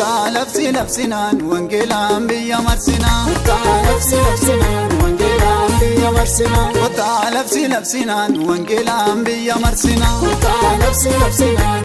لبسي لبسنان وانجيلان بيا مرسنا لبسي لبسنان وانجيلان بيا مرسنا لبسي لبسنان وانجيلان بيا مرسنا لبسي لبسنان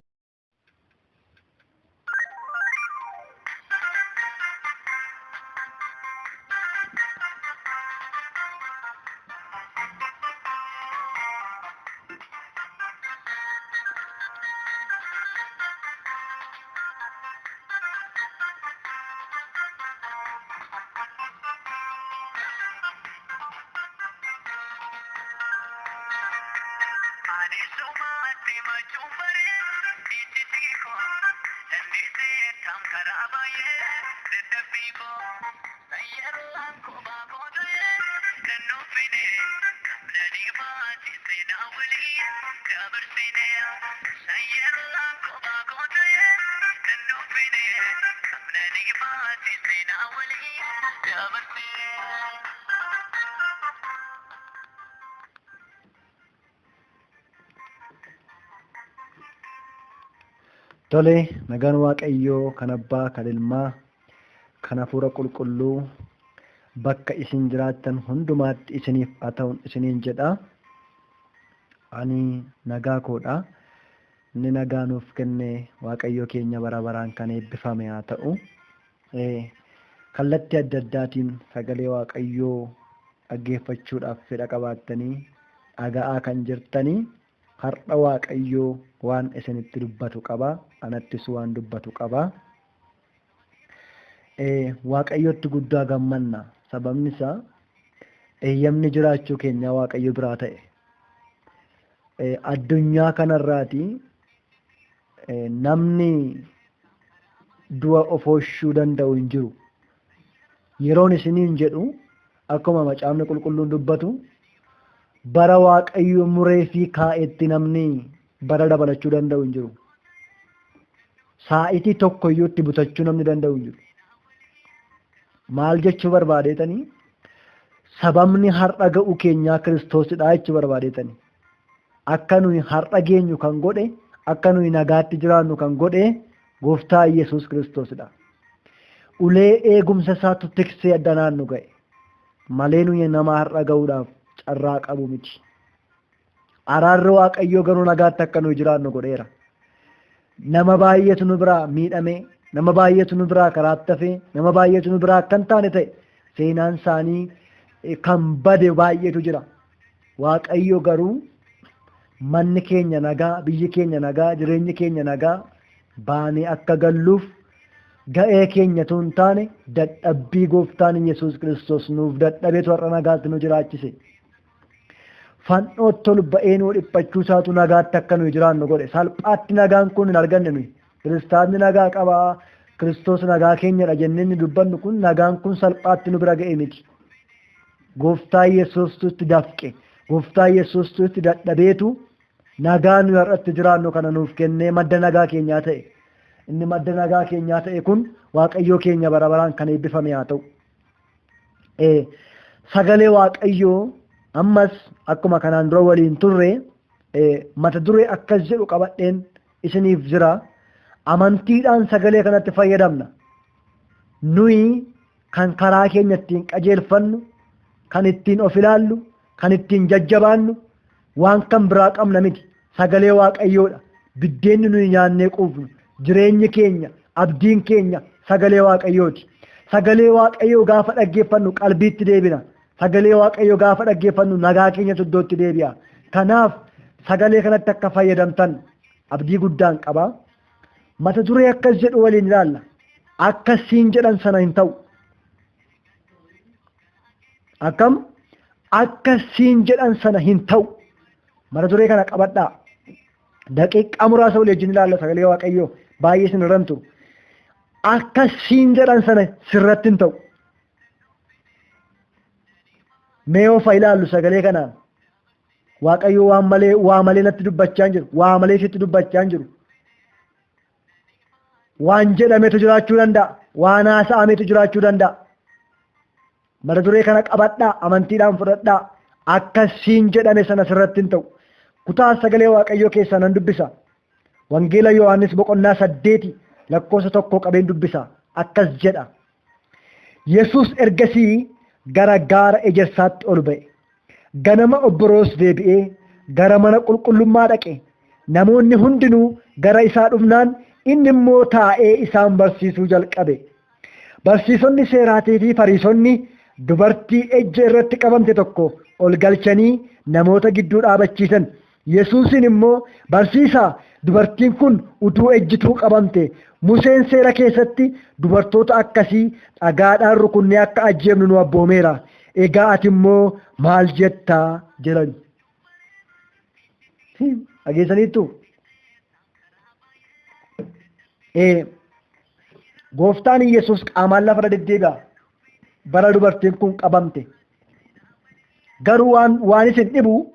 Tole, nagaan Waaqayyoo kan Abbaa, kan Ilmaa, kan Hafuura Qulqulluu bakka isin jiraattan hundumaatti isiniif haa ta'u isiniin jedha. Ani nagaa koodha. Inni nagaa nuuf kenne Waaqayyoo keenya bara baraan kan eebbifame haa ta'u. Kallattii adda addaatiin sagalee Waaqayyoo dhaggeeffachuudhaaf fedha qabaattanii dhaga'aa kan jirtanii har'a Waaqayyoo waan isinitti dubbatu qaba. Anattis waan dubbatu qaba. Waaqayyootti guddaa gammanna. Sababni isaa eeyyamni jiraachuu keenya Waaqayyo biraa ta'e. Addunyaa kanarraati namni du'a of oolchuu danda'u hin jiru. Yeroon isiniin jedhu akkuma macaafni qulqulluun dubbatu bara Waaqayyo muree fi kaa'etti namni bara dabalachuu danda'u hin jiru. Saa'itii tokko iyyuu itti butachuu namni danda'u hin jiru. Maal jechuu barbaadeetanii? Sababni har'a ga'u keenyaa Kiristoosidha jechuu barbaadeetanii. Akka nuyi har'a geenyu kan godhe, akka nuyi nagaatti jiraannu kan godhe Gooftaa Yesuus Kiristoosidha. Ulee eegumsa isaatu tiksee addanaan nu ga'e. Malee nuyi nama har'a ga'uudhaaf carraa qabu miti. Araarri Waaqayyoo garuu nagaatti akka nuyi jiraannu godheera. Nama baay'eetu nu biraa miidhame, nama baay'eetu nu biraa karaatti hafee, nama baay'eetu nu biraa akka hin taane ta'e seenaan isaanii kan bade baay'eetu jira. Waaqayyo garuu manni keenya nagaa, biyyi keenya nagaa, jireenyi keenya nagaa baanee akka galluuf ga'ee keenyatu hin taane dadhabbii Gooftaan Yesuus Kiristoos nuuf dadhabeetu har'a nagaatti nu jiraachise. Fannootti ol ba'ee nuu dhiphachuu isaatu nagaatti akka nuyi jiraannu godhe. Salphaatti nagaan kun hin arganne nuyi. Kiristaanni nagaa qabaa, Kiristoos nagaa keenyadha jennee inni dubbannu kun nagaan kun salphaatti nu bira ga'e miti. Gooftaa Yesuustu itti dafqe, Gooftaa Yesuustu itti dadhabeetu nagaa nuyi har'atti jiraannu kana nuuf kennee madda nagaa keenyaa ta'e. Inni madda nagaa keenyaa ta'e kun Waaqayyoo keenya bara baraan kan eebbifame haa ta'u. Sagalee Waaqayyoo ammas akkuma kanaan dura waliin turre mata duree akkas jedhu qabadheen isiniif jira. Amantiidhaan sagalee kanatti fayyadamna. Nuyi kan karaa keenya ittiin qajeelfannu, kan ittiin of ilaallu, kan ittiin jajjabaannu waan kan biraa qabna miti. Sagalee Waaqayyoodha. Biddeenni nuyi nyaannee quufnu, jireenyi keenya, abdiin keenya sagalee Waaqayyooti. Sagalee Waaqayyoo gaafa dhaggeeffannu qalbiitti deebina. Sagalee Waaqayyoo gaafa dhaggeeffannu nagaa keenya iddootti deebi'a. Kanaaf sagalee kanatti akka fayyadamtan abdii guddaan qaba. Mata duree akkas jedhu waliin ilaalla. Akkasiin jedhan sana hin ta'u. Akkam? Akkasiin jedhan sana hin ta'u. Mata duree kana qabadhaa. Daqiiqaa muraasa waliin ilaalla sagalee Waaqayyoo baay'ee sin irran turu. Akkasiin jedhan sana sirratti hin ta'u. Mee of ilaallu sagalee kanaan. Waaqayyo waa malee natti dubbachaa hin jiru. Waa malee sitti dubbachaa hin jiru. Waan jedhametu jiraachuu danda'a. Waan haasa'ametu jiraachuu danda'a. Mata duree kana qabadhaa, amantiidhaan fudhadhaa. Akkasiin jedhame sana sirratti hin ta'u. Kutaa sagalee Waaqayyoo keessaa nan dubbisa. Wangeela Yohaannis boqonnaa 8 lakkoofsa 1 qabeen dubbisa akkas jedha. Yesuus ergasii gara gaara ejersaatti ol ba'e. Ganama obboroos deebi'ee gara mana qulqullummaa dhaqe. Namoonni hundinuu gara isaa dhufnaan inni immoo taa'ee isaan barsiisuu jalqabe. Barsiisonni seeraatii fi Fariisonni dubartii ejja irratti qabamte tokko ol galchanii namoota gidduu dhaabachiisan. Yesuusin immoo barsiisaa, dubartiin kun utuu ejjituu qabamte Museen seera keessatti dubartoota akkasii dhagaadhaan rukunnee akka ajjeefnu nu abboomeera. Egaa ati immoo maal jettaa jedhan. Dhageessaniittu? Gooftaan Yesuus qaamaan lafarra deddeebi'a. Bara dubartiin kun qabamte. Garuu waan isin dhibu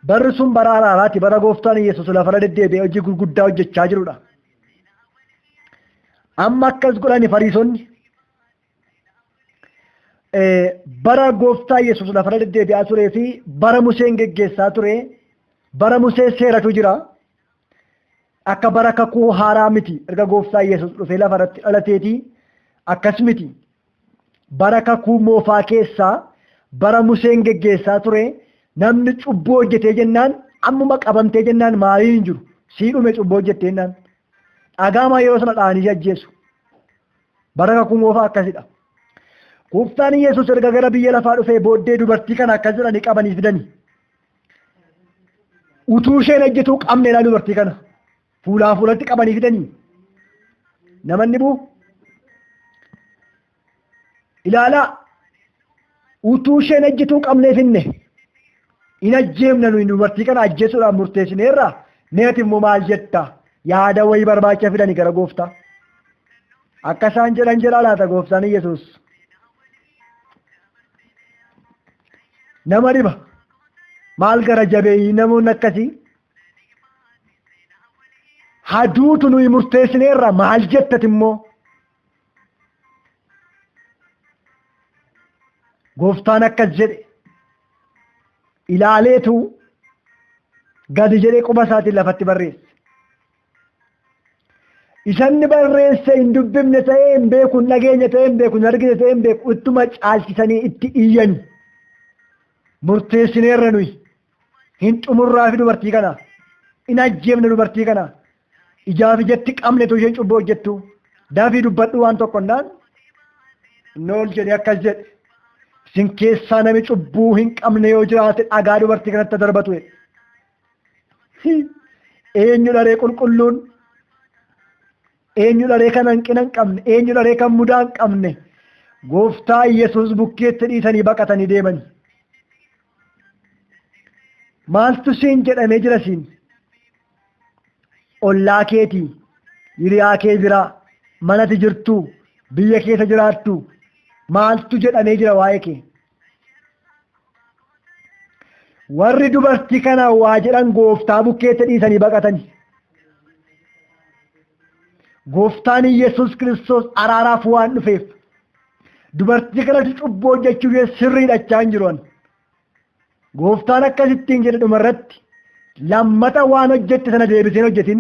barri sun bara araaraati. Bara gooftaan Yesuus lafarra deddeebi'ee hojii gurguddaa hojjechaa jirudha. Amma akkas godhani Fariisonni. Bara gooftaa Yesuus lafarra deddeebi'aa turee fi bara Museen geggeessaa ture. Bara Musee seeratu jira. Akka bara kakuu haaraa miti. Erga gooftaa Yesuus dhufee lafarratti dhalateetii akkas miti. Bara kakuu moofaa keessaa bara Museen geggeessaa ture. Namni cubbuu hojjetee jennaan ammuma qabamtee jennaan maaliin hin jiru. Sii dhume cubbuu hojjettee jennaan. Dhagaamaa yeroo sana dha'anii ajjeesu. Bara kakuu moofaa akkasidha. Gooftaan Yesuus erga gara biyya lafaa dhufee booddee dubartii kana akkas jedhanii qabanii fidanii. Utuu isheen ejjituu qabneedha dubartii kana. Fuulaa fuulatti qabanii fidanii. Namanni buu. Ilaalaa. Utuu isheen ejjituu qabnee finne. In ajjeefna nuyi dubartii kana ajjeesuudhaan murteessineerra. Neeti immoo maal jetta? Yaada wayii barbaacha fidanii gara gooftaa. Akka isaan jedhan jedhaa laata gooftaan Yesuus. Nama dhiba. Maal gara jabeeyyii namoonni akkasii? Haduutu nuyi murteessineerra maal jettat immoo? Gooftaan akkas jedhe. Ilaaleetu gadi jedhee quba isaatiin lafatti barreesse. Isanni barreesse hin dubbifne ta'ee hin beeku, hin dhageenye ta'ee hin beeku, hin argine ta'ee hin beeku, ittuma caalchisanii itti iyyani. Murteessineerra nuyi. Hin xumurraa fi dubartii kana. In ajjeefne dubartii kana. Ijaaf ijatti qabnetu isheen cubbuu hojjettu. Daafii dubbadhu waan tokko naan. Nool jedhe akkas jedhe. Isin keessaa nami cubbuu hin qabne yoo jiraate dhagaa dubartii kanatti darbatu. Eenyu dharee qulqulluun? Eenyu dharee kan hanqina hin qabne? Eenyu dharee kan mudaa hin qabne? Gooftaa Yesuus bukkeetti dhiisanii baqatanii deemani. Maaltu siin jedhamee jira siin? Ollaa keetii, hiriyaa kee biraa, manatti jirtu, biyya keessa jiraattu, maaltu jedhamee jira waa'ee kee? Warri dubartii kana waa jedhan gooftaa bukkeetti dhiisanii baqatani. Gooftaan Yesuus Kiristoos araaraaf waan dhufeef dubartii kanatti cubbuu hojjechuu sirriidha hin jiran. Gooftaan akkasittiin jedhe dhumarratti lammata waan hojjette sana deebiseen hojjetin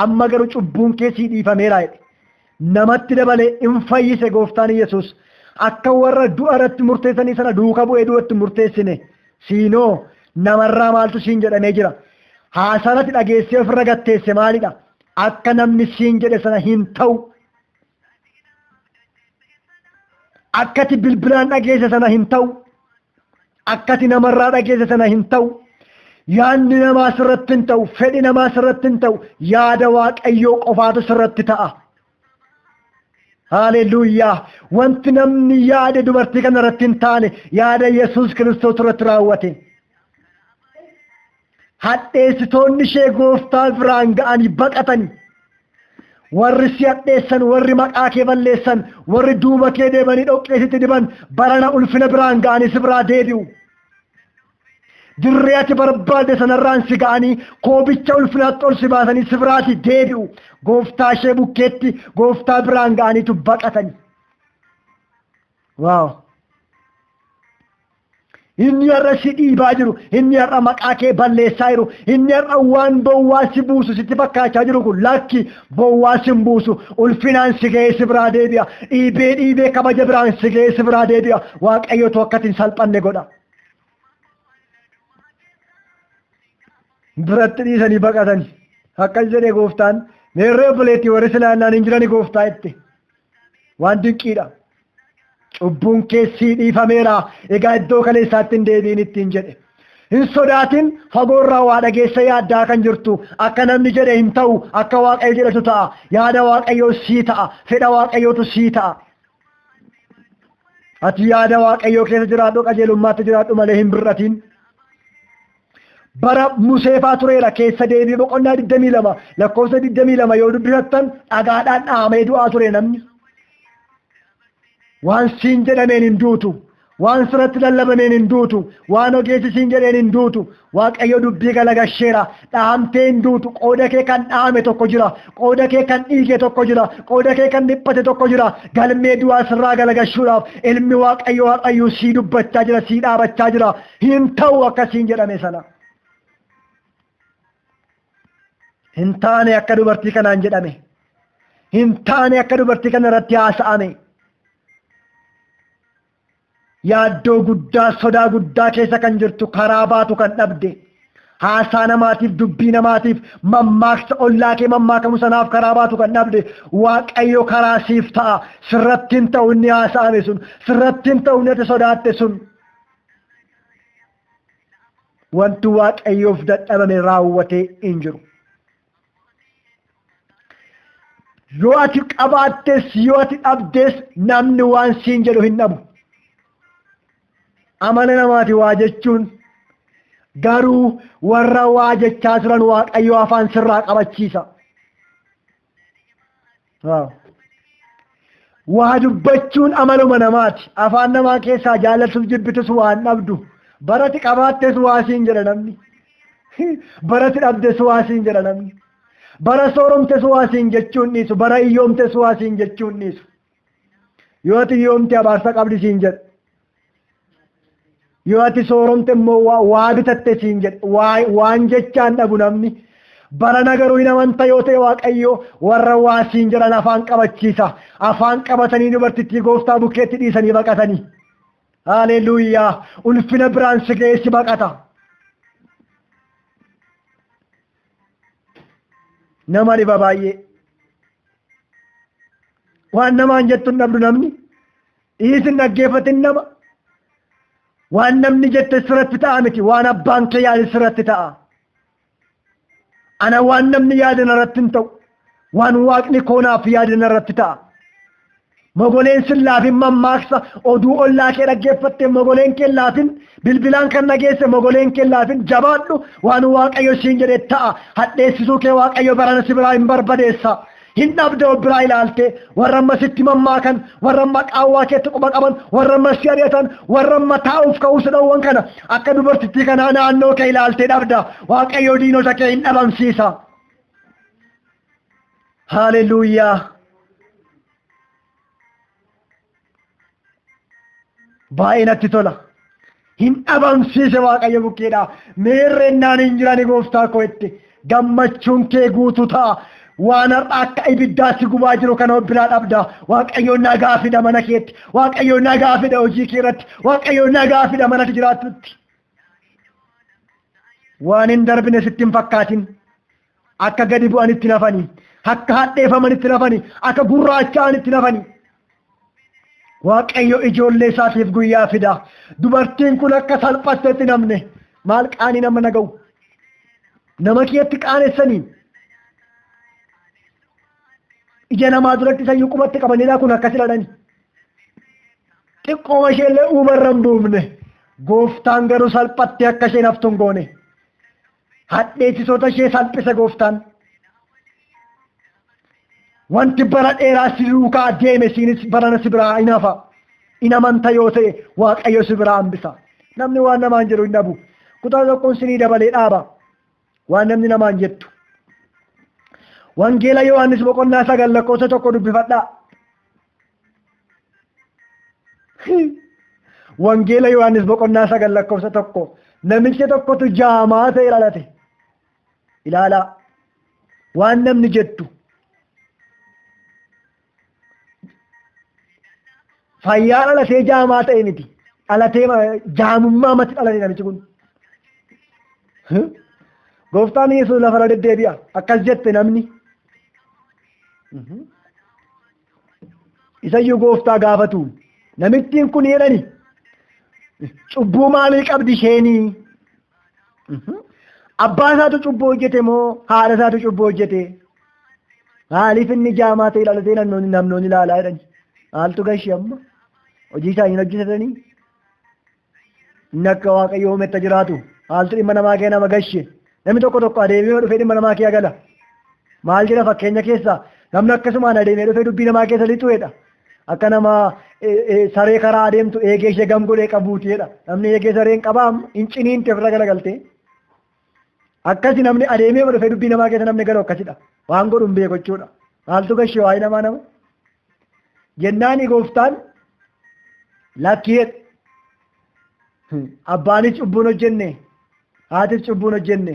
amma garuu cubbuun keessii dhiifameera jedhe. Namatti dabalee in fayyise gooftaan Yesuus akka warra du'a irratti murteessanii sana duuka bu'ee du'atti murteessine siinoo namarraa maaltu siin jedhamee jira. Haasanatti dhageessee ofirra gatteesse maalidha? Akka namni siin jedhe sana hin ta'u. Akkati bilbilaan dhageesse sana hin ta'u. Akkati namarraa dhageesse sana hin ta'u. Yaadni namaa sirratti hin ta'u. Fedhi namaa sirratti hin ta'u. Yaada Waaqayyoo qofaatu sirratti ta'a. Haaleluyyaa. Wanti namni yaade dubartii kana irratti hin taane yaada Yesuus Kiristoos irratti raawwate. Hadheessitoonni ishee gooftaa biraan ga'anii baqatanii. Warri si hadheessan, warri maqaa kee balleessan, warri duuba kee deemanii dhoqqeessitti diban barana ulfina biraan ga'anii si biraa deebi'u. Dirree ati barbaadde sanarraan si ga'anii koobicha ulfinaatti ol si baasanii si biraati deebi'u. Gooftaa ishee bukkeetti gooftaa biraan ga'aniitu baqatanii. Waaw! inni har'a si dhiibaa jiru, inni har'a maqaa kee balleessaa jiru, inni har'a waan bowwaa si buusu sitti fakkaachaa jiru kun lakki bowwaa si hin buusu, ulfinaan si ga'ee si biraa deebi'a, dhiibee kabaja biraan si ga'ee si biraa deebi'a. Waaqayyotu akkatti hin salphanne godha. Biratti dhiisanii baqatanii akkas jedhee gooftaan meerree obboleettii warri silaannaan hin jirani gooftaa itti waan dinqiidha. Cubbuun keessii dhiifameera, egaa iddoo kaleessaatti hin deebiin ittiin jedhe. Hin sodaatin, fagoorraa waa dhageessa yaaddaa kan jirtu, akka namni jedhe hin ta'u, akka Waaqayyo jedhatu ta'a, yaada Waaqayyoo sii ta'a, fedha Waaqayyootu sii ta'a. Ati yaada Waaqayyoo keessa jiraadhu, qajeelummaatti jiraadhu malee hin bir'atin. Bara Museefaa tureera keessa deebii boqonnaa 22 lakkoofsa 22 yoo dubbifattan dhagaadhaan dhahamee du'aa ture namni. Waan siin jedhameen hin duutu, waan sirratti lallabameen hin duutu, waan ogeessi siin jedheen hin duutu. Waaqayyo dubbii galagasheera, dhahamtee hin duutu. Qooda kee kan dhahame tokko jira, qooda kee kan dhiige tokko jira, qooda kee kan dhiphate tokko jira. Galmee du'aa sirraa galagashuudhaaf ilmi Waaqayyo Waaqayyo sii dubbachaa jira, sii dhaabachaa jira. Hin ta'u akkasiin jedhame sana. Hin taane akka dubartii kanaan jedhame, hin taane akka dubartii kana irratti haasa'ame. Yaaddoo guddaa, sodaa guddaa keessa kan jirtu, karaa baatu kan dhabde, haasaa namaatiif, dubbii namaatiif, mammaaksa ollaa kee mammaakamu sanaaf karaa baatu kan dhabde, Waaqayyo karaa siif ta'a. Sirratti hin ta'u inni haasa'ame sun, sirratti hin ta'u inni ati sodaatte sun. Wanti Waaqayyoof dadhabame raawwatee hin jiru. Yoo ati qabaattes, yoo ati dhabdes namni waan siin jedhu hin dhabu. Amala namaati waa jechuun, garuu warra waa jechaa jiran Waaqayyo afaan sirraa qabachiisa. Waa dubbachuun amaluma namaati. Afaan namaa keessaa jaallatuuf jibbitus waan dhabdu. Barati qabaattes waa siin jedha namni. Barati dhabdes waa siin jedha namni. Bara sooromtes waa siin jechuun dhiisu, bara hiyyoomtes waa siin jechuun dhiisu. Yoo ati hiyyoomte abaarsa qabdi siin jedha. Yoo ati sooromte immoo waa bitatte siin jedha. Waan jechaan dhabu namni. Bara nagaruu hin amanta yoo ta'e Waaqayyo warra waa siin jedhan afaan qabachiisa. Afaan qabatanii dubartittii gooftaa bukkeetti dhiisanii baqatanii. Haaleluyyaa! Ulfina biraan si ga'ee si baqata. Nama dhiba baay'ee. Waan namaan jettu hin dhabdu namni. Dhiisin dhaggeeffatin nama. Waan namni jette sirratti ta'a miti. Waan abbaan kee yaade sirratti ta'a. Ana waan namni yaade narratti hin ta'u. Waan Waaqni koonaaf yaade narratti ta'a. Mogoleen sin laafin mammaaksa oduu ollaa kee dhaggeeffatte mogoleen kee laafin bilbilaan kan dhageesse mogoleen kee laafin jabaadhu waan Waaqayyo siin jedhe ta'a. Hadheessisuu kee Waaqayyo barana si biraa hin barbadeessa. Hin dhabde biraa ilaalte warra amma sitti mammaakan, warra amma qaawwaa keetti quba qaban, warra amma si ari'atan, warra amma taa'uuf ka'uu si dhowwan kana akka dubartittii kanaa naannoo kee ilaaltee dhabda. Waaqayyo diinota kee hin dhabamsiisa. Haaleluyyaa! Baay'ee natti tola. Hin dhabamsiise Waaqayyo bukkeedha. Meerreennaan hin jirani gooftaa koo itti. Gammachuun kee guutuu ta'a. Waan har'a akka ibiddaatti gubaa jiru kana biraa dhabda. Waaqayyo nagaa fida mana keetti. Waaqayyo nagaa fida hojii kee irratti. Waaqayyo nagaa fida mana jiraattutti. Waan hin darbine sitti hin fakkaatin. Akka gadi bu'anitti nafanii. Akka hadheeffamanitti nafanii. Akka gurraacha'anitti nafanii. Waaqayyo ijoollee isaatiif guyyaa fida. Dubartiin kun akka salphattetti namne maal qaanii nama naga'u. Nama keetti qaanessanii. Ija namaa duratti isayyuu qubatti qabanidha kun akkas jedhani. Xiqqooma isheellee uumarra hin buufne. Gooftaan garuu salphattee akka isheen haftu hin goone. Hadheessisoota ishee salphise gooftaan. Wanti bara dheeraa si duukaa deeme siinis barana si biraa hin hafa. In amanta yoo ta'e Waaqayyo si biraa hambisa. Namni waan namaan jedhu hin dhabu. Kutaa tokkoon sinii dabalee dhaaba. Waan namni namaan jettu. Wangeela Yohaannis boqonnaa 9 lakkoofsa 1 dubbifadhaa. wangeela Yohaannis boqonnaa 9 lakkoofsa 1 namicha tokkotu jaamaa ta'e dhalate. Ilaalaa waan namni jettu fayyaa dhalatee jaamaa ta'e miti. Dhalatee jaamummaa mati dhalate namichi kun. Gooftaan Yesuus lafarra deddeebi'a akkas jette namni. Isayyuu gooftaa gaafatu namittiin kun jedhani cubbuu maalii qabdi isheenii? Abbaa isaatu cubbuu hojjete moo haadha isaatu cubbuu hojjete? Maaliif inni jaamaa ta'e dhalatee namnoonni ilaalaa jedhani? Maaltu gashee amma hojii isaanii hin hojjetatanii? Inni akka Waaqayyo uumetta jiraatu maaltu dhimma namaa kee nama gashee? Namni tokko adeemee dhufee dhimma namaa kee gala. Maal jedha fakkeenya keessaa namni akkasumaan adeemee dhufee dubbii namaa keessa lixuudha. Akka nama saree karaa adeemtu eegee ishee gamgodhee qabuutidha. Namni eegee sareen qabaa hin ciniinte ofirra galagaltee. Akkasi namni adeemee dhufee dubbii namaa keessa namni galu akkasidha. Waan godhu hin beeku jechuudha. Maaltu gashee waa'ee namaa nama? Jennaani gooftaan lakkiidha. Abbaanis cubbuun hojjenne, haatis cubbuun hojjenne.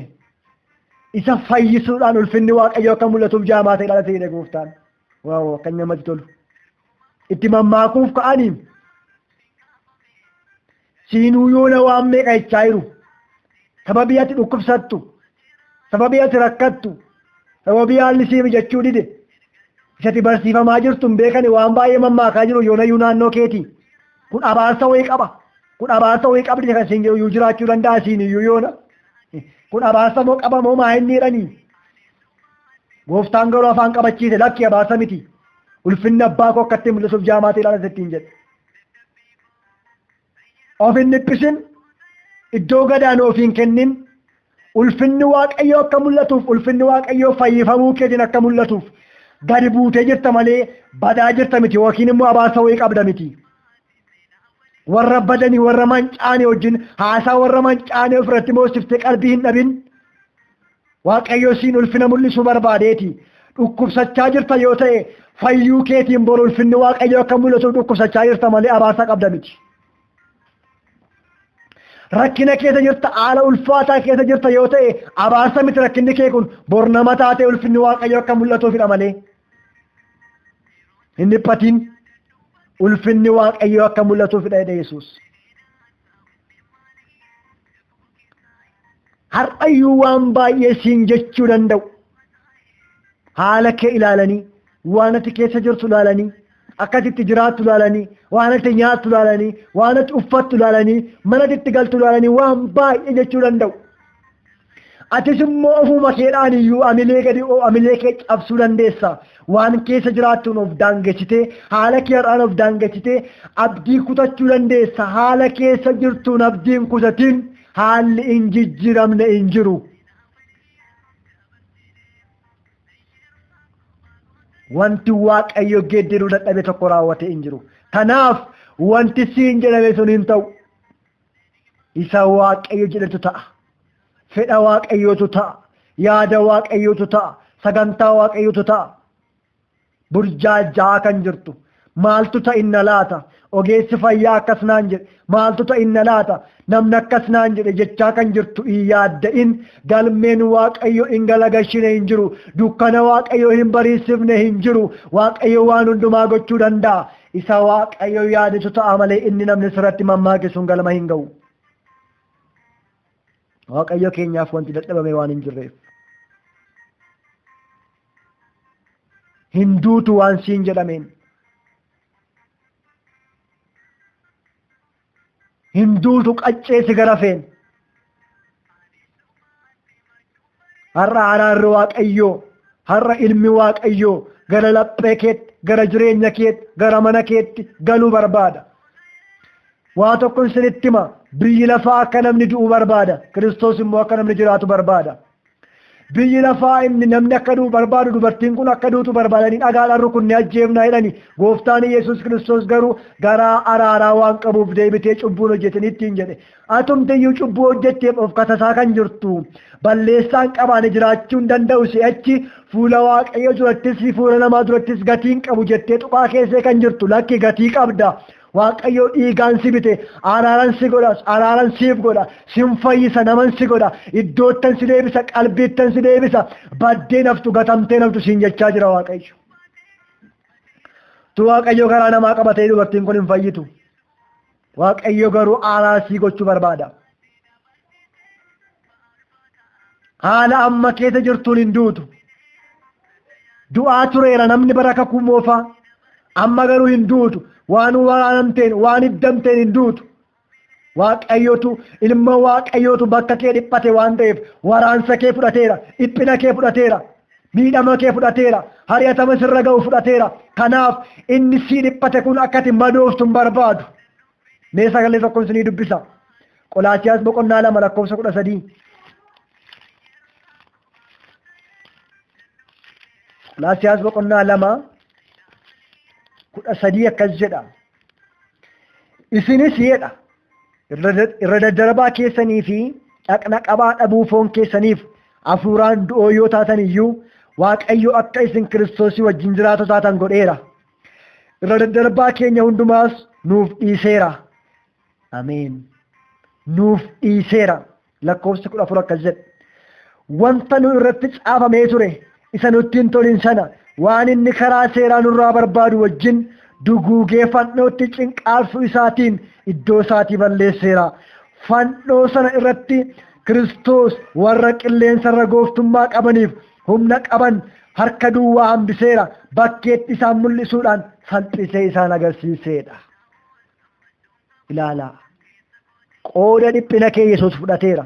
Isa fayyisuudhaan ulfinni Waaqayyoo akka mul'atuuf jaamaa ta'e dhalatee gooftaan. Waaw akka namatti tolu. Itti mammaakuuf ka'anii siinuu yoona waan meeqa jechaa jiru. Sababii ati dhukkubsattu, sababii ati rakkattu, sababii haalli siif jechuu dide. Isatti barsiifamaa jirtu hin beekani waan baay'ee mammaakaa jiru yoonayyuu naannoo keeti. Kun abaarsa wayii qaba. Kun abaarsa wayii qabdi kan siin jiru jiraachuu danda'a siiniyyuu yoona. Kun abaarsa moo qaba moo maa hin jedhanii? Gooftaan garuu afaan qabachiise lakki abaarsa miti. Ulfinni abbaa koo akkatti mul'isuuf jaamaa ta'e ilaalaa ittiin jedhe. Of hin dhiphisin, iddoo gadaan of hin kennin, ulfinni Waaqayyoo akka mul'atuuf, ulfinni Waaqayyoo fayyifamuu keetiin akka mul'atuuf gadi buutee jirta malee badaa jirta miti yookiin immoo abaarsa wayii qabda miti. Warra badanii warra mancaanii wajjin haasaa warra mancaanii ofirratti moosiftee qalbii hin dhabin. Waaqayyo siin ulfina mul'isuu barbaadeeti. Dhukkubsachaa jirta yoo ta'e fayyuu keetiin boru ulfinni Waaqayyo akka mul'atuuf dhukkubsachaa jirta malee abaarsa qabda miti. Rakkina keessa jirta haala ulfaataa keessa jirta yoo ta'e abaarsa miti rakkinni kee kun bor nama taatee ulfinni Waaqayyo akka mul'atuufidha malee. Hin dhiphatin. Ulfinni Waaqayyoo akka mul'atuufidha jedhe Yesuus. Har'ayyuu waan baay'ee siin jechuu danda'u. Haala kee ilaalanii, waan ati keessa jirtu ilaalanii, akkasitti jiraattu ilaalanii, waan ati nyaattu ilaalanii, waan ati uffattu ilaalanii, mana itti galtu ilaalanii waan baay'ee jechuu danda'u. Atis immoo ofuma keedhaan iyyuu amilee kee cabsuu dandeessa. Waan keessa jiraattuun of daangessitee, haala kee har'aan of daangessitee abdii kutachuu dandeessa. Haala keessa jirtuun abdiin kutatiin haalli hin jijjiiramne hin jiru. Wanti Waaqayyo geeddaruu dadhabe tokko raawwatee hin jiru. Kanaaf wanti siin jedhame sun hin ta'u. Isa Waaqayyo jedhetu ta'a. Fedha Waaqayyootu ta'a. Yaada Waaqayyootu ta'a. Sagantaa Waaqayyootu ta'a. Burjaajaa kan jirtu. Maaltu ta'a inna laata? Ogeessi fayyaa akkas naan jedhe. Maaltu ta'a inna laata? Namni akkas naan jedhe jechaa kan jirtu hin yaadda'in. Galmeen Waaqayyo hin galagashine hin jiru. Dukkana Waaqayyo hin bariisifne hin jiru. Waaqayyo waan hundumaa gochuu danda'a. Isa Waaqayyo yaadetu ta'a malee inni namni sirratti mammaakisuun galma hin ga'u. Waaqayyo keenyaaf wanti dadhabame waan hin jirreef. Hinduutu waan siin jedhameen. Hinduutu qacceesi garafeen. Har'a araarri Waaqayyoo, har'a ilmi Waaqayyoo gara laphee keetti, gara jireenya keetti, gara mana keetti galuu barbaada. Waa tokkoon sinitti hima. Biyyi lafaa akka namni du'u barbaada. Kiristoos immoo akka namni jiraatu barbaada. Biyyi lafaa inni namni akka du'u barbaadu dubartiin kun akka duutu barbaadanii dhagaadhaan rukunni ajjeefnaa jedhani. Gooftaan Yesuus Kiristoos garuu garaa araaraa waan qabuuf deebitee cubbuun hojjetanii ittiin jedhe. Atumtiyyuu cubbuu hojjetteef of katasaa kan jirtu. Balleessaan qabaane jiraachuu hin danda'u si'achi fuula Waaqayyo durattis fuula namaa durattis gatiin qabu jettee tuqaa keessee kan jirtu lakki gatii qabda. Waaqayyo dhiigaan si bite araaran si godha araaran siif godha sin fayyisa naman si godha iddoottan si deebisa qalbiittan si deebisa baddee naftu gatamtee naftu siin jechaa jira Waaqayyo. Tu Waaqayyo garaa namaa qabatee dubartiin kun hin fayyitu. Waaqayyo garuu araaraa si gochuu barbaada. Haala amma keessa jirtuun hin duutu. Du'aa tureera namni baraka kumoofaa. Amma garuu hin duutu. Waan waraanamteen waan iddamteen hin duutu. Waaqayyotu ilma Waaqayyotu bakka kee dhiphate waan ta'eef waraansa kee fudhateera. Dhiphina kee fudhateera. Miidhama kee fudhateera. Hari'atama sirra ga'u fudhateera. Kanaaf inni si dhiphate kun akkati madooftu hin barbaadu. Mee sagalee tokkoon isinii dubbisa. Qolaasiyaas boqonnaa 2:13. Qolaasiyaas boqonnaa 2:13 akkas jedha. Isinis jedha irra daddarbaa keessanii fi dhaqna qabaa dhabuu foon keessaniif hafuuraan du'oo yoo taatan iyyuu Waaqayyo akka isin Kiristoosii wajjin jiraatoo taatan godheera. Irra daddarbaa keenya hundumaas nuuf dhiiseera. Ameen. Nuuf dhiiseera. Lakkoofsi 14 akkas jedha. Wanta nu irratti caafamee ture isa nutti hin tolin sana waan inni karaa seeraa nurraa barbaadu wajjin duguugee fannootti cinqaarsuu isaatiin iddoo isaatii balleesseera. Fannoo sana irratti Kiristoos warra qilleensarra gooftummaa qabaniif humna qaban harka duwwaa hambiseera. Bakkeetti isaan mul'isuudhaan salphisee isaan agarsiiseedha. Ilaalaa. Qooda dhiphina kee Yesuus fudhateera.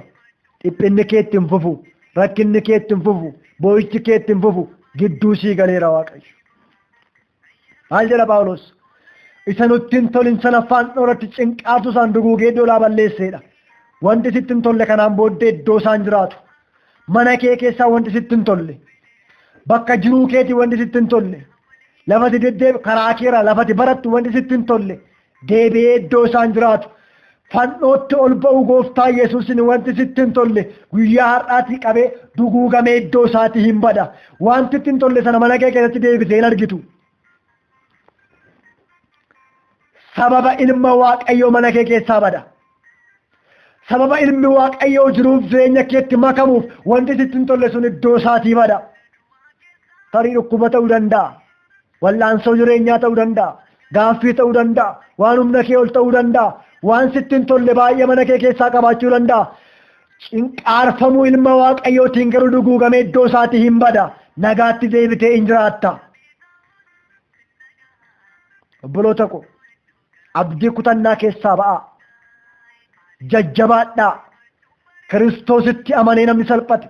Dhiphinni kee itti hin fufu. Rakkinni kee itti hin fufu. Boo'ichi kee itti hin fufu. Gidduu sii galeera Waaqayyo. Maal jedha Phaawulos? Isa nutti hin tolin sana fannoo irratti cinqaarsu isaan duguugee iddoo balleesseedha. Wanti sitti hin tolle kanaan booddee iddoo isaan jiraatu. Mana kee keessaa wanti sitti hin tolle. Bakka jiruu keetii wanti sitti hin tolle. Lafati deddeebi karaa keera lafati barattu wanti sitti hin tolle. Deebi'ee iddoo isaan jiraatu. Fannootti ol ba'u gooftaa Yesuusin wanti sitti hin tolle guyyaa har'aatii qabee duguugamee iddoo isaatii hin bada. Wanti sitti hin tolle sana mana kee keessatti deebisee hin argitu. Sababa ilma Waaqayyoo mana kee keessaa bada. Sababa ilmi Waaqayyoo jiruuf jireenya keetti makamuuf wanti sitti hin tolle sun iddoo isaatii bada. Tarii dhukkuba ta'uu danda'a. Wallaansoo jireenyaa ta'uu danda'a. Gaaffii ta'uu danda'a. Waan humna kee ol ta'uu danda'a. Waan sitti hin tolle baay'ee mana kee keessaa qabaachuu danda'a. Cinqaarfamuu ilma Waaqayyootiin garuu duguugamee iddoo isaatii hin bada. Nagaatti deebitee hin jiraatta. Obboloota ko abdii kutannaa keessaa ba'aa. Jajjabaadhaa. Kiristoositti amanee namni salphate.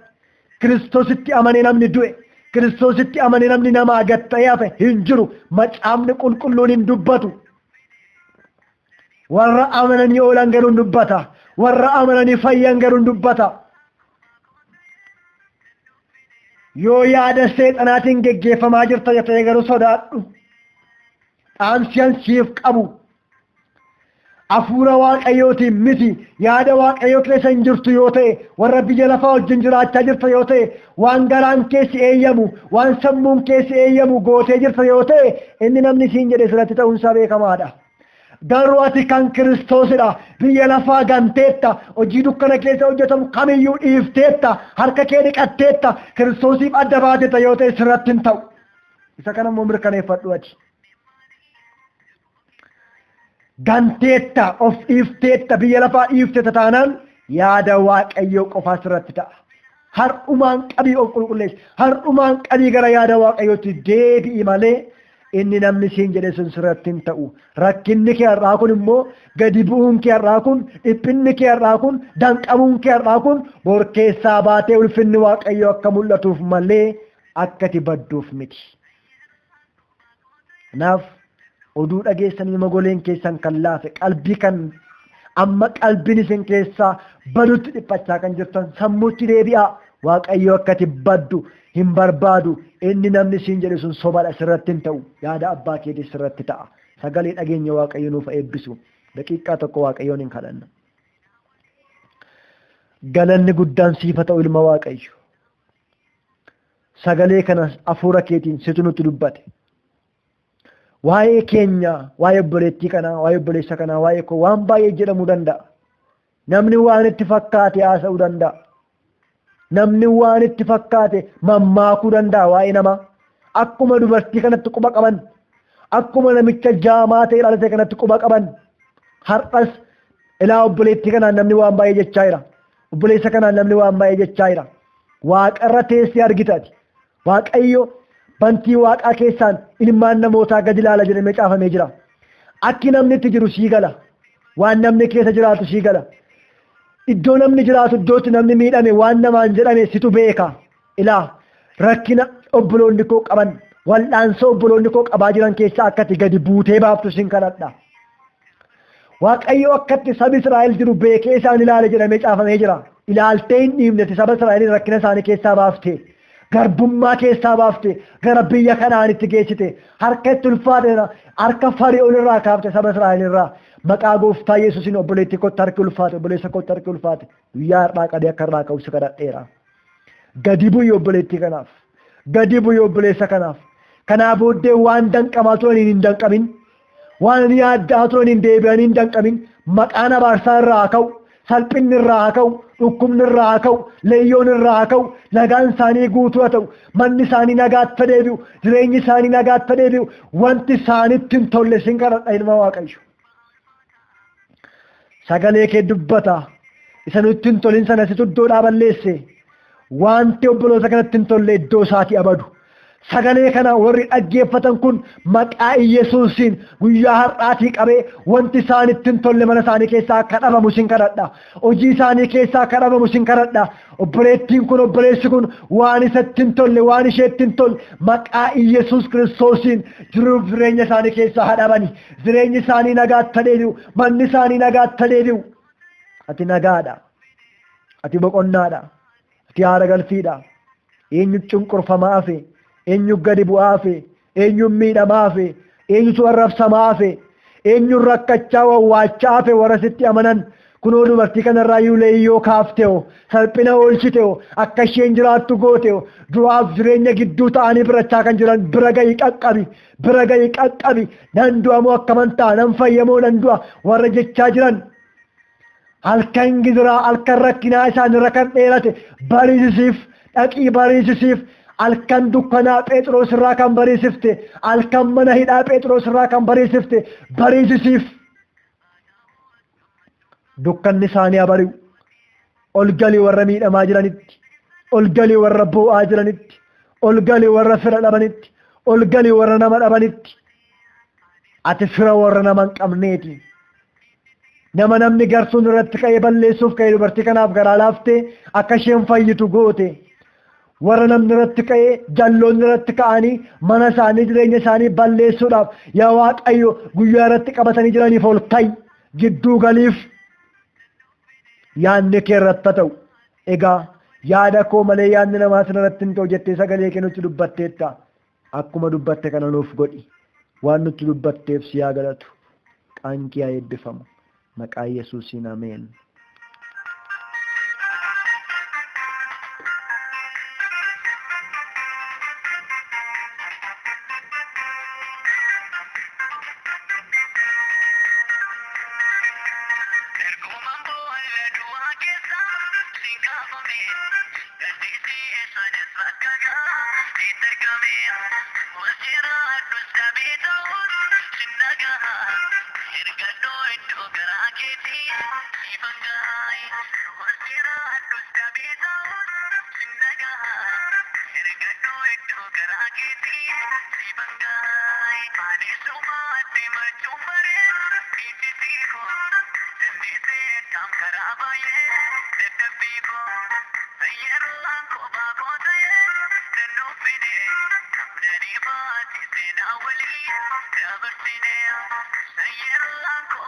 Kiristoositti amanee namni du'e. Kiristoositti amanee namni namaa gad ta'ee hafe hin jiru. Macaafni qulqulluun hin dubbatu. Warra amananii oolan garuu hin dubbata. Warra amananii fayyan garuu hin dubbata. Yoo yaada seexanaatiin geggeeffamaa jirta ta'e garuu sodaadhu. Dhaamsiyan siif qabu. Hafuura Waaqayyootiin miti yaada Waaqayyoo keessa hin jirtu yoo ta'e warra biyya lafaa wajjin jiraachaa jirta yoo ta'e waan garaan keessi eeyyamu waan sammuun keessi eeyyamu gootee jirta yoo ta'e inni namni siin jedhe sirratti ta'uunsaa beekamaadha. Garuu ati kan Kiristoosidha. Biyya lafaa ganteetta. Hojii dukkana keessa hojjetamu kamiyyuu dhiifteetta. Harka kee dhiqatteetta. Kiristoosiif adda baatetta yoo ta'e sirratti hin ta'u. Isa kanammoo mirkaneeffadhu ati. Ganteetta of dhiifteetta biyya lafaa dhiifteetta taanaan yaada Waaqayyoo qofaa sirratti ta'a. Har'umaan qabii of qulqulleessi. Har'umaan qabii gara yaada Waaqayyootti deebi'i malee inni namni siin jedhe sun sirratti hin ta'u. Rakkinni kee har'aa kun immoo gadi bu'uun kee har'aa kun dhiphinni kee har'aa kun danqamuun kee har'aa kun bor keessaa baatee ulfinni Waaqayyoo akka mul'atuuf malee akkati badduuf miti. Kanaaf oduu dhageessanii magoleen keessan kan laafe qalbii kan amma qalbiin isin keessaa badutti dhiphachaa kan jirtan sammuutti deebi'aa. Waaqayyo akkati baddu hin barbaadu. Inni namni siin jedhe sun sobadha sirratti hin ta'u. Yaada abbaa keetii sirratti ta'a. Sagalee dhageenya Waaqayyo nuuf eebbisu. Daqiiqaa tokko Waaqayyoon hin kadhanna. Galanni guddaan siifa ta'u ilma Waaqayyo. Sagalee kanas hafuura keetiin situ nutti dubbate. waa'ee keenya, waa'ee obboleettii kanaa, waa'ee obboleessa kanaa, waa'ee koo waan baay'ee jedhamuu danda'a. Namni waan itti fakkaate haasa'uu danda'a. Namni waan itti fakkaate mammaakuu danda'a waa'ee namaa. Akkuma dubartii kanatti quba qaban, akkuma namicha jaamaa ta'e dhalate kanatti quba qaban, har'as ilaa obboleettii kanaan namni waan baay'ee jechaa jira. Obboleessa kanaan namni waan baay'ee jechaa jira. Waaqarra teessee argitati. Waaqayyo bantii waaqaa keessaan ilmaan namootaa gadi ilaala jedhamee caafamee jira. Akki namni itti jiru sii gala. Waan namni keessa jiraatu sii gala. Iddoo namni jiraatu iddootti namni miidhame waan namaan jedhame situ beeka. Ilaa rakkina obboloonni koo qaban, wal'aansa obboloonni koo qabaa jiran keessaa akkatti gadi buutee baaftu sin kadhadha. Waaqayyo akkatti saba Israa'el jiru beekee isaan ilaale jedhamee caafamee jira. Ilaaltee hin dhiifne saba Israa'el rakkina isaanii keessaa baafte. Garbummaa keessaa baafte, gara biyya Kanaanitti geessite, harka itti ulfaate, harka Fari'oon irraa kaafte saba Israa'el irraa. Maqaa gooftaa Yesuusiin obboleettii kootti harki ulfaate, obboleessa kootti harki ulfaate. Guyyaa har'aa qabee akka irraa ka'u si kadhadheera. Gadi bu'i obboleettii kanaaf. Gadi bu'i obboleessa kanaaf. Kanaa booddee waan danqamaa turaniin hin danqamin. Waan yaaddaa turaniin deebi'anii hin danqamin. Maqaan abaarsaa irraa haa ka'u. Salphinni irraa haa ka'u. Dhukkubni irraa haa ka'u. Leeyyoon irraa haa ka'u. Nagaan isaanii guutuu haa ta'u. Manni isaanii nagaatti deebi'u. Jireenyi isaanii nagaatti deebi'u. Wanti isaanitti hin tolle sin kadhadha ilma Waaqayyo. Sagalee kee dubbata. Isa nutti hin tolin sana situ iddoodhaa balleesse. Wanti obboloota kanatti hin tolle iddoo isaatii abadu. Sagalee kana warri dhaggeeffatan kun maqaa Yesuusiin guyyaa har'aatii qabee wanti isaanitti hin tolle mana isaanii keessaa akka dhabamu sin kadhadha. Hojii isaanii keessaa akka dhabamu sin kadhadha. Obboleettiin kun obboleessi kun waan isatti hin tolle waan isheetti hin tolle maqaa Yesuus Kiristoosiin jiruuf jireenya isaanii keessaa haa dhabani. Jireenyi isaanii nagaatti deebi'u. Manni isaanii nagaatti deebi'u. Ati nagaadha. Ati boqonnaadha. Ati haara galfiidha. Eenyu cunqurfamaa hafe. Eenyu gadi bu'aa hafe, eenyu miidhamaa hafe, eenyutu arrabsamaa hafe, eenyu rakkachaa wawwaachaa hafe warra sitti amanan kunoo dubartii kanarraa leeyyoo kaafteo, salphina oolchiteo, akka isheen jiraattu gooteo, du'aaf jireenya gidduu ta'anii birachaa kan jiran bira gahi qaqqabi, bira gahi qaqqabi, nan du'amoo akkaman ta'a, nan fayyamoo nan du'a warra jechaa jiran. Halkan gidiraa halkan rakkinaa isaanirra kan dheerate bariisisiif, dhaqii bariisisiif. Halkan dukkanaa Phexros irraa kan bariisifte, halkan mana hidhaa Phexros irraa kan bariisifte bariisisiif. Dukkanni isaanii abari'u. Ol galii warra miidhamaa jiranitti, ol galii warra boo'aa jiranitti, ol galii warra fira dhabanitti, ol galii warra nama dhabanitti. Ati fira warra nama hin qabneeti. Nama namni garsuun irratti ka'ee balleessuuf ka'ee dubartii kanaaf garaa laaftee akka isheen fayyitu goote. Warra namni irratti ka'ee jalloonni irratti ka'anii mana isaanii jireenya isaanii balleessuudhaaf yaa Waaqayyo guyyaa irratti qabatanii jiraniif ol ka'i gidduu galiif yaadni kee irratti ta'u. Egaa yaada koo malee yaadni namaa sin irratti hin ta'u jettee sagalee kee nutti dubbatteetta. Akkuma dubbatte kana nuuf godhi. Waan nutti dubbatteef si haa galatu. Qaanqii haa eebbifamu. Maqaa Yesuusiin ameen. Sayyid Lanko